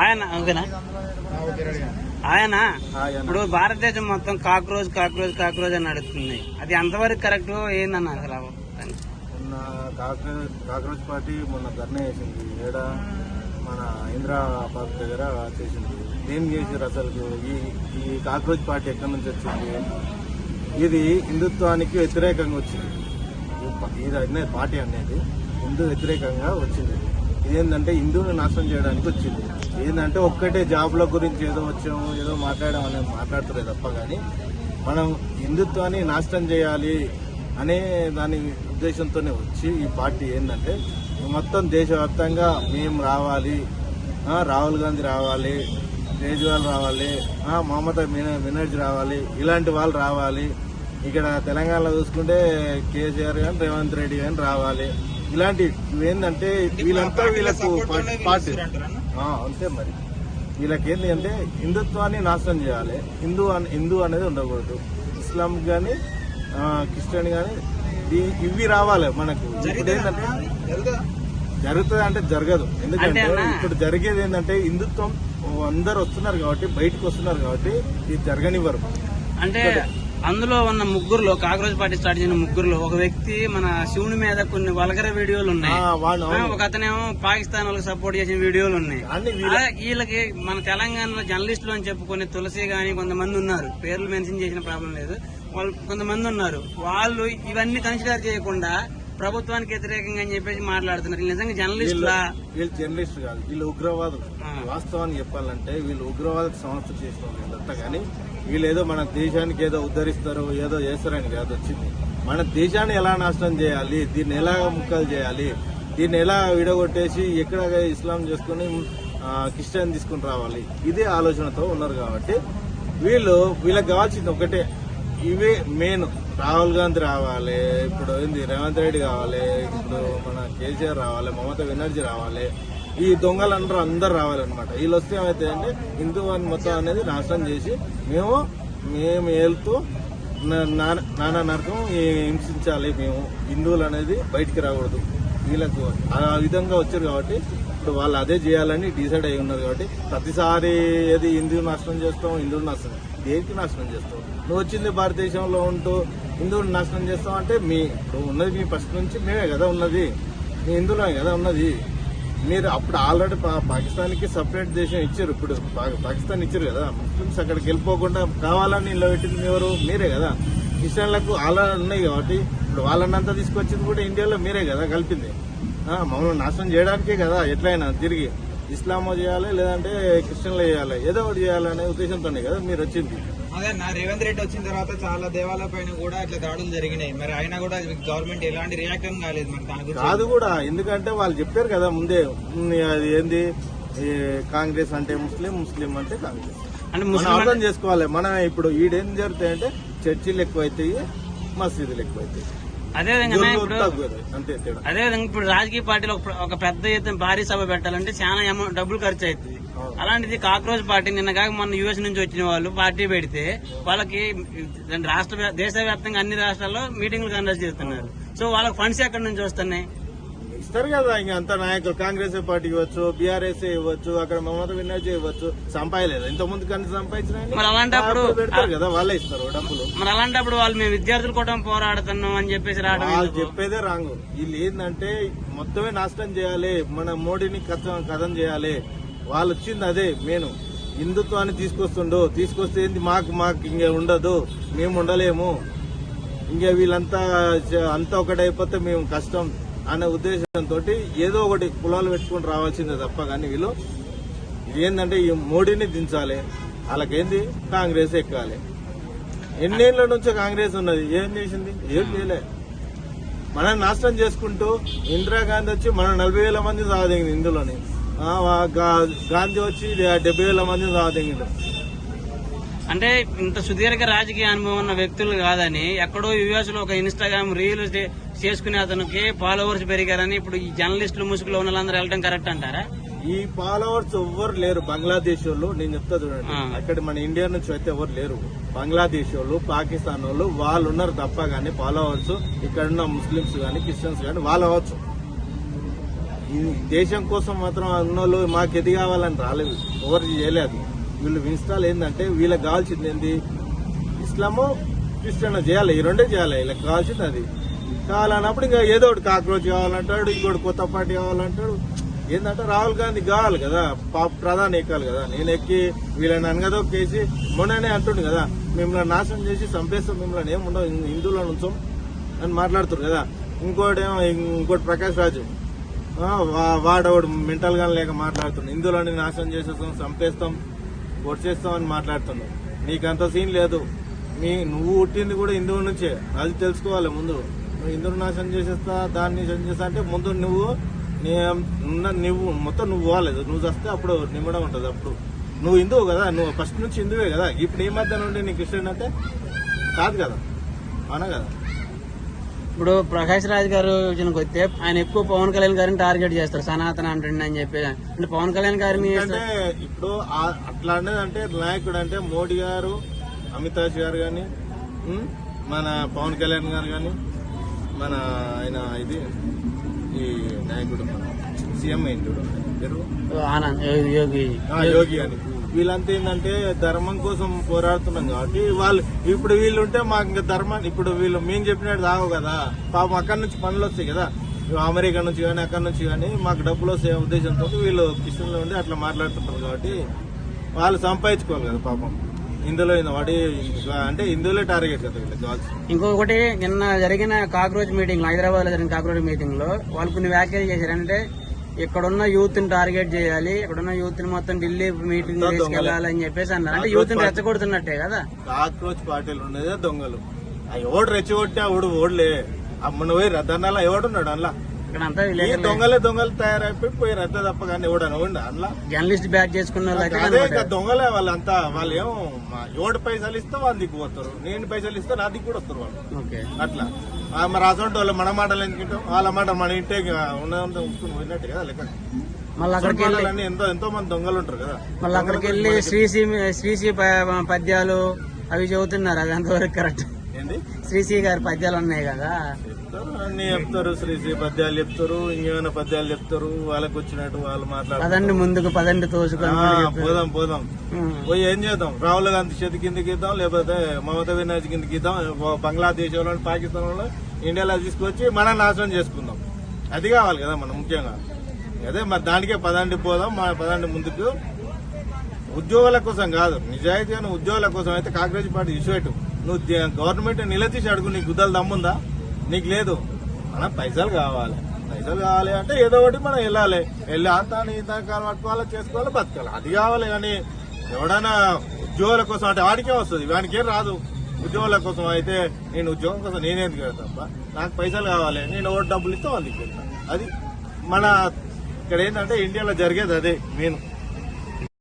ఆయన ఓకేనా? ఆయన ఇప్పుడు భారతదేశం మొత్తం కాక్రోచ్ కాక్రోచ్ కాక్రోచ్ అని నడుస్తుంది. అది ఎంతవరకు కరెక్ట్ ఏందన్న అసలు? మొన్న కాక్రోచ్ పార్టీ మొన్న ధర్నా చేసింది ఏడా మన ఇందిరా పార్క్ దగ్గర చేసింది. ఏం చేసారు అసలు? ఈ కాక్రోచ్ పార్టీ ఎక్కడి నుంచి వచ్చింది? ఇది హిందుత్వానికి వ్యతిరేకంగా వచ్చింది. ఇది పార్టీ అనేది హిందూ వ్యతిరేకంగా వచ్చింది. ఇదేంటంటే హిందువుని నాశనం చేయడానికి వచ్చింది. ఏంటంటే ఒక్కటే జాబ్ల గురించి ఏదో వచ్చాము ఏదో మాట్లాడామని మాట్లాడుతున్నారు తప్ప కానీ మనం హిందుత్వాన్ని నాశనం చేయాలి అనే దాని ఉద్దేశంతోనే వచ్చి ఈ పార్టీ ఏంటంటే మొత్తం దేశవ్యాప్తంగా మేము రావాలి, రాహుల్ గాంధీ రావాలి, కేజ్రీవాల్ రావాలి, మమతా బెనర్జీ రావాలి, ఇలాంటి వాళ్ళు రావాలి. ఇక్కడ తెలంగాణలో చూసుకుంటే కేసీఆర్ కానీ రేవంత్ రెడ్డి కానీ రావాలి. ఇలాంటి ఏంటంటే వీళ్ళంతా వీళ్ళకు పార్టీ అంతే. మరి వీళ్ళకి ఏంటి అంటే హిందుత్వాన్ని నాశనం చేయాలి. హిందూ అనేది ఉండకూడదు. ఇస్లాం కానీ క్రిస్టియన్ కానీ ఇవి రావాలి మనకు. ఇప్పుడు ఏంటంటే జరుగుతుంది అంటే జరగదు. ఎందుకంటే ఇప్పుడు జరిగేది ఏంటంటే హిందుత్వం అందరు వస్తున్నారు కాబట్టి బయటకు వస్తున్నారు కాబట్టి ఇది జరగనివ్వరు. అంటే అందులో ఉన్న ముగ్గురులో కాక్రోచ్ పార్టీ స్టార్ట్ చేసిన ముగ్గురులో ఒక వ్యక్తి మన శివుని మీద కొన్ని వల్గర వీడియోలు ఉన్నాయి. ఒక అతనేమో పాకిస్తాన్ వాళ్ళకి సపోర్ట్ చేసిన వీడియోలు ఉన్నాయి. వీళ్ళకి మన తెలంగాణలో జర్నలిస్టులు అని చెప్పుకునే తులసి గాని కొంతమంది ఉన్నారు. పేర్లు మెన్షన్ చేసిన ప్రాబ్లం లేదు. వాళ్ళు కొంతమంది ఉన్నారు. వాళ్ళు ఇవన్నీ కన్సిడర్ చేయకుండా ప్రభుత్వానికి వ్యతిరేకంగా అని చెప్పేసి మాట్లాడుతున్నారు. నిజంగా జర్నలిస్టులా? వీళ్ళు జర్నలిస్ట్ కాదు, వీళ్ళు ఉగ్రవాదులు. వాస్తవాన్ని చెప్పాలంటే వీళ్ళు ఉగ్రవాద సంస్థ చేసిన వీళ్ళంతా. కానీ వీళ్ళు ఏదో మన దేశానికి ఏదో ఉద్ధరిస్తారు ఏదో చేస్తారని కాదు వచ్చింది. మన దేశాన్ని ఎలా నాశనం చేయాలి, దీన్ని ఎలా ముక్కలు చేయాలి, దీన్ని ఎలా విడగొట్టేసి ఎక్కడ ఇస్లాం చేసుకుని క్రిస్టియన్ తీసుకుని రావాలి, ఇదే ఆలోచనతో ఉన్నారు. కాబట్టి వీళ్ళకి కావాల్సింది ఒకటే, ఇవే మెయిన్. రాహుల్ గాంధీ రావాలి, ఇప్పుడు ఏంది రేవంత్ రెడ్డి కావాలి, ఇప్పుడు మన కేసీఆర్ రావాలి, మమతా బెనర్జీ రావాలి, ఈ దొంగలందరూ అందరు రావాలన్నమాట. వీళ్ళు వస్తే ఏమైతే అంటే హిందూ అని మొత్తం అనేది నాశనం చేసి మేము వెళ్తూ నానా నరకం హింసించాలి. మేము హిందువులు అనేది బయటికి రాకూడదు. వీళ్ళకు ఆ విధంగా వచ్చారు కాబట్టి ఇప్పుడు వాళ్ళు అదే చేయాలని డిసైడ్ అయి ఉన్నారు. కాబట్టి ప్రతిసారి ఏది హిందువులు నాశనం చేస్తాం, హిందువులు నాశనం దేనికి నాశనం చేస్తాం? నువ్వు వచ్చింది భారతదేశంలో ఉంటూ హిందువులు నాశనం చేస్తాం అంటే ఇప్పుడు ఉన్నది మీ ఫస్ట్ నుంచి మేమే కదా ఉన్నది, మీ హిందువులమే కదా ఉన్నది. మీరు అప్పుడు ఆల్రెడీ పాకిస్తాన్కి సపరేట్ దేశం ఇచ్చారు. ఇప్పుడు పాకిస్తాన్ ఇచ్చారు కదా, ముస్లిమ్స్ అక్కడికి వెళ్ళిపోకుండా కావాలని ఇలా పెట్టింది ఎవరు? మీరే కదా. క్రిస్టియన్లకు ఆల్రెడీ ఉన్నాయి కాబట్టి ఇప్పుడు వాళ్ళనంతా తీసుకొచ్చింది కూడా ఇండియాలో మీరే కదా కలిపింది. మమ్మల్ని నాశనం చేయడానికే కదా. ఎట్లయినా తిరిగి ఇస్లామో చేయాలి లేదంటే క్రిస్టియన్లో చేయాలి, ఏదో ఒకటి చేయాలనే ఉద్దేశంతోనే కదా మీరు వచ్చింది. అదే రేవంత్ రెడ్డి వచ్చిన తర్వాత చాలా దేవాలయ పైన కూడా ఇట్లా దాడులు జరిగినాయి. మరి అయినా కూడా గవర్నమెంట్ ఎలాంటి రియాక్షన్ కాలేదు. మరి దాని గురించి కాదు కూడా, ఎందుకంటే వాళ్ళు చెప్పారు కదా ముందే, అది ఏంది కాంగ్రెస్ అంటే ముస్లిం, ముస్లిం అంటే కాంగ్రెస్ అంటే అర్థం చేసుకోవాలి. మనం ఇప్పుడు ఈడేం జరుగుతాయంటే చర్చిలు ఎక్కువైతాయి, మసీదులు ఎక్కువైతాయి. అదేవిధంగా ఇప్పుడు రాజకీయ పార్టీలో ఒక పెద్ద ఎత్తున భారీ సభ పెట్టాలంటే చాలా డబ్బులు ఖర్చు అవుతుంది. అలాంటిది కాక్రోచ్ పార్టీ నిన్నగా మొన్న యుఎస్ నుంచి వచ్చిన వాళ్ళు పార్టీ పెడితే వాళ్ళకి దేశవ్యాప్తంగా అన్ని రాష్ట్రాల్లో మీటింగ్లు కండక్ట్ చేస్తున్నారు. సో వాళ్ళకి ఫండ్స్ ఎక్కడి నుంచి వస్తున్నాయి? ఇస్తారు కదా. ఇంకా అంత నాయకులు కాంగ్రెస్ పార్టీ ఇవ్వచ్చు, బీఆర్ఎస్ ఇవ్వచ్చు, అక్కడ మమతా బెనర్జీ ఇవ్వచ్చు. సంపాదలేదు ఇంతకుముందు కానీ సంపాదించిన మరి అలాంటప్పుడు పెడతారు కదా, వాళ్ళే ఇస్తారు డబ్బులు. మరి అలాంటప్పుడు వాళ్ళు మేము విద్యార్థుల కోసం పోరాడుతున్నాం అని చెప్పేసి వాళ్ళు చెప్పేదే రాంగ్. వీళ్ళు ఏంటంటే మొత్తమే నాశనం చేయాలి, మన మోడీని కథం చేయాలి. వాళ్ళు వచ్చింది అదే మెయిన్. హిందుత్వాన్ని తీసుకొస్తే ఏంది మాకు ఇంక ఉండదు, మేము ఉండలేము, ఇంకా వీళ్ళంతా ఒకటైపోతే మేము కష్టం అనే ఉద్దేశంతో ఏదో ఒకటి కులాలు పెట్టుకుని రావాల్సిందే తప్ప కానీ వీళ్ళు ఏంటంటే ఈ మోడీని దించాలి, వాళ్ళకేంది కాంగ్రెస్ ఎక్కాలి. ఎన్నేళ్ల నుంచో కాంగ్రెస్ ఉన్నది, ఏం చేసింది? ఏం చేయలే. మనం నాశనం చేసుకుంటూ ఇందిరాగాంధీ వచ్చి మనం 40,000 మంది సాధించింది ఇందులోని. గాంధీ వచ్చి 70,000 మంది సాధించింది. అంటే ఇంత సుదీర్ఘ రాజకీయ అనుభవం ఉన్న వ్యక్తులు కాదని ఎక్కడో యుఎస్ లో ఒక ఇన్స్టాగ్రామ్ రీల్ చేసుకునే అతనికి ఫాలోవర్స్ పెరిగారని ఇప్పుడు ఈ జర్నలిస్టులు ముసుగులో ఉన్న వాళ్ళందరూ వెళ్ళడం కరెక్ట్ అంటారా? ఈ ఫాలోవర్స్ ఎవ్వరు లేరు. బంగ్లాదేశ్ వాళ్ళు, నేను చెప్తా చూడండి, అక్కడ మన ఇండియా నుంచి అయితే ఎవరు లేరు. బంగ్లాదేశ్ వాళ్ళు, పాకిస్తాన్ వాళ్ళు ఉన్నారు తప్ప కానీ ఫాలోవర్స్ ఇక్కడున్న ముస్లిమ్స్ కానీ క్రిస్టియన్స్ కానీ వాళ్ళు అవ్వచ్చు. ఈ దేశం కోసం మాత్రం ఉన్నోళ్ళు మాకు ఎది కావాలని రాలేదు, ఎవరు చేయలేదు. వీళ్ళు ఇన్స్టాల్ ఏంటంటే వీళ్ళకి కావాల్సింది ఏంది, ఇస్లామో క్రిస్టియన్ చేయాలి, ఈ రెండే చేయాలి. వీళ్ళకి కావాల్సింది అది. కావాలన్నప్పుడు ఇంకా ఏదో ఒకటి కాక్రోచ్ కావాలంటాడు, ఇంకోటి కొత్త పార్టీ కావాలంటాడు. ఏంటంటే రాహుల్ గాంధీ కావాలి కదా, ప్రధాని ఎక్కాలి కదా. నేను ఎక్కి వీళ్ళని అనగదొక్కేసి మొన్ననే అంటుండు కదా, మిమ్మల్ని నాశనం చేసి చంపేస్తాం, మిమ్మల్ని ఏముండవు, హిందువుల నుంచం అని మాట్లాడుతారు కదా. ఇంకోటి ప్రకాష్ రాజు వాడవాడు మెంటల్ గా లేక మాట్లాడుతున్నాడు, హిందువులని నాశనం చేసేస్తాం, చంపేస్తాం, పొడిచేస్తాం అని మాట్లాడుతున్నావు. నీకంత సీన్ లేదు. నువ్వు పుట్టింది కూడా హిందువుల నుంచే, అది తెలుసుకోవాలి ముందు. నువ్వు హిందువుని నాశనం చేసేస్తా, దాన్ని చేస్తా అంటే ముందు నువ్వు మొత్తం నువ్వు పోలేదు. నువ్వు వస్తే అప్పుడు నిమ్మడం ఉంటుంది. అప్పుడు నువ్వు హిందువు కదా, నువ్వు ఫస్ట్ నుంచి హిందువే కదా. ఇప్పుడు ఈ మధ్య నుండి నీ క్రిస్టియన్ అంటే కాదు కదా, అవునా కదా. ఇప్పుడు ప్రకాష్ రాజ్ గారు విషయానికి వస్తే ఆయన ఎక్కువ పవన్ కళ్యాణ్ గారిని టార్గెట్ చేస్తారు, సనాతన అంటుండే అని చెప్పి. అంటే పవన్ కళ్యాణ్ గారిని అంటే ఇప్పుడు అట్లా అంటే నాయకుడు అంటే మోడీ గారు, అమితాబ్ గారు గాని, మన పవన్ కళ్యాణ్ గారు గాని, మన ఆయన ఇది ఈ నాయకుడు మన సీఎం ఏంటి యోగి అని, వీళ్ళంతా ఏంటంటే ధర్మం కోసం పోరాడుతున్నాం కాబట్టి వీళ్ళు ఉంటే మాకు ఇంకా ధర్మం ఇప్పుడు మేము చెప్పినట్టు తాగవు కదా. పాపం అక్కడి నుంచి పనులు వస్తాయి కదా, అమెరికా నుంచి కానీ అక్కడి నుంచి కానీ మాకు డబ్బులు వస్తాయి ఉద్దేశంతో వీళ్ళు కిషన్లో ఉండి అట్లా మాట్లాడుతుంటారు. కాబట్టి వాళ్ళు సంపాదించుకోవాలి కదా పాపం. ఇందులో వాడి అంటే ఇందులో టార్గెట్ కదా వీళ్ళకి. ఇంకొకటి నిన్న జరిగిన కాక్రోచ్ మీటింగ్, హైదరాబాద్ లో జరిగిన కాక్రోచ్ మీటింగ్ లో వాళ్ళు కొన్ని వ్యాఖ్యలు చేశారు. అంటే ఇక్కడున్న యూత్ ని టార్గెట్ చేయాలి, ఇక్కడున్న యూత్ ని మొత్తం ఢిల్లీ మీటింగ్ తీసుకెళ్లాలని చెప్పేసి అన్నారు. అంటే యూత్ ని రెచ్చగొడుతున్నట్టే కదా. కాక్రోచ్ పార్టీలు ఉండేదే దొంగలు. ఎవడు రెచ్చగొట్టే ఓడలే అమ్మను పోయి రద్దన్నాలా ఎవడున్నాడు అలా. దొంగలు తయారైపోయి రద్ద తప్ప కానీ ఎవడన్నా అందులో జర్నలిస్ట్ బ్యాక్ చేసుకున్న దొంగలే వాళ్ళంతా. వాళ్ళు ఏమో ఎవడు పైసలు ఇస్తే వాళ్ళ దిక్కు పోతారు, నేను పైసలు ఇస్తే నా దిక్కు కూడా వస్తారు వాళ్ళు. అట్లా మరి అసలు వాళ్ళు మన మాటలు ఎందుకుంటాం, వాళ్ళ మాట మన ఇంటే ఉన్నదంతా ఉంచుకుని పోయినట్టు కదా లెక్క. మళ్ళీ అక్కడికి వెళ్ళి ఎంతో మంది దొంగలు ఉంటారు కదా. మళ్ళీ అక్కడికి వెళ్ళి శ్రీశ్రీ పద్యాలు అవి చదువుతున్నారు. అది అంతవరకు కరెక్ట్. ఏంటి శ్రీశ్రీ గారి పద్యాలు ఉన్నాయి కదా, అన్ని చెప్తారు, శ్రీశ్రీ పద్యాలు చెప్తారు, ఇంకేమైనా పద్యాలు చెప్తారు. వాళ్ళకి వచ్చినట్టు వాళ్ళు మాట్లాడతారు. పదండి ముందుకు, పదండి తోసుకొని పోదాం పోయి ఏం చేద్దాం, రాహుల్ గాంధీ చేతి కిందకి ఇద్దాం, లేకపోతే మమతా బెనర్జీ కిందకి ఇద్దాం, బంగ్లాదేశ్ వాళ్ళు, పాకిస్తాన్ వాళ్ళు ఇండియాలో తీసుకొచ్చి మనం నాశనం చేసుకుందాం. అది కావాలి కదా మనం ముఖ్యంగా. అదే మరి దానికే పదండి పోదాం, పదండి ముందుకు. ఉద్యోగాల కోసం కాదు, నిజాయితీగా ఉద్యోగాల కోసం అయితే కాంగ్రెస్ పార్టీ ఇష్యూ. నువ్వు గవర్నమెంట్ నిలదీసి అడుగు, నీకు గుద్దలు దమ్ముందా? నీకు లేదు. మనం పైసలు కావాలి అంటే ఏదో ఒకటి మనం వెళ్ళాలి అంతా కాలం పట్టుకోవాలి, చేసుకోవాలి, బతకాలి. అది కావాలి. కానీ ఎవడైనా ఉద్యోగాల కోసం అంటే వాడికే వస్తుంది, వాడికేం రాదు. ఉద్యోగాల కోసం అయితే నేను ఉద్యోగం కోసం నేనేందుకు వెళ్తాను, నాకు పైసలు కావాలి, నేను ఓటు డబ్బులు ఇస్తే వాళ్ళకి వెళ్తాను. అది మన ఇక్కడ ఏంటంటే ఇండియాలో జరిగేది అదే మెయిన్.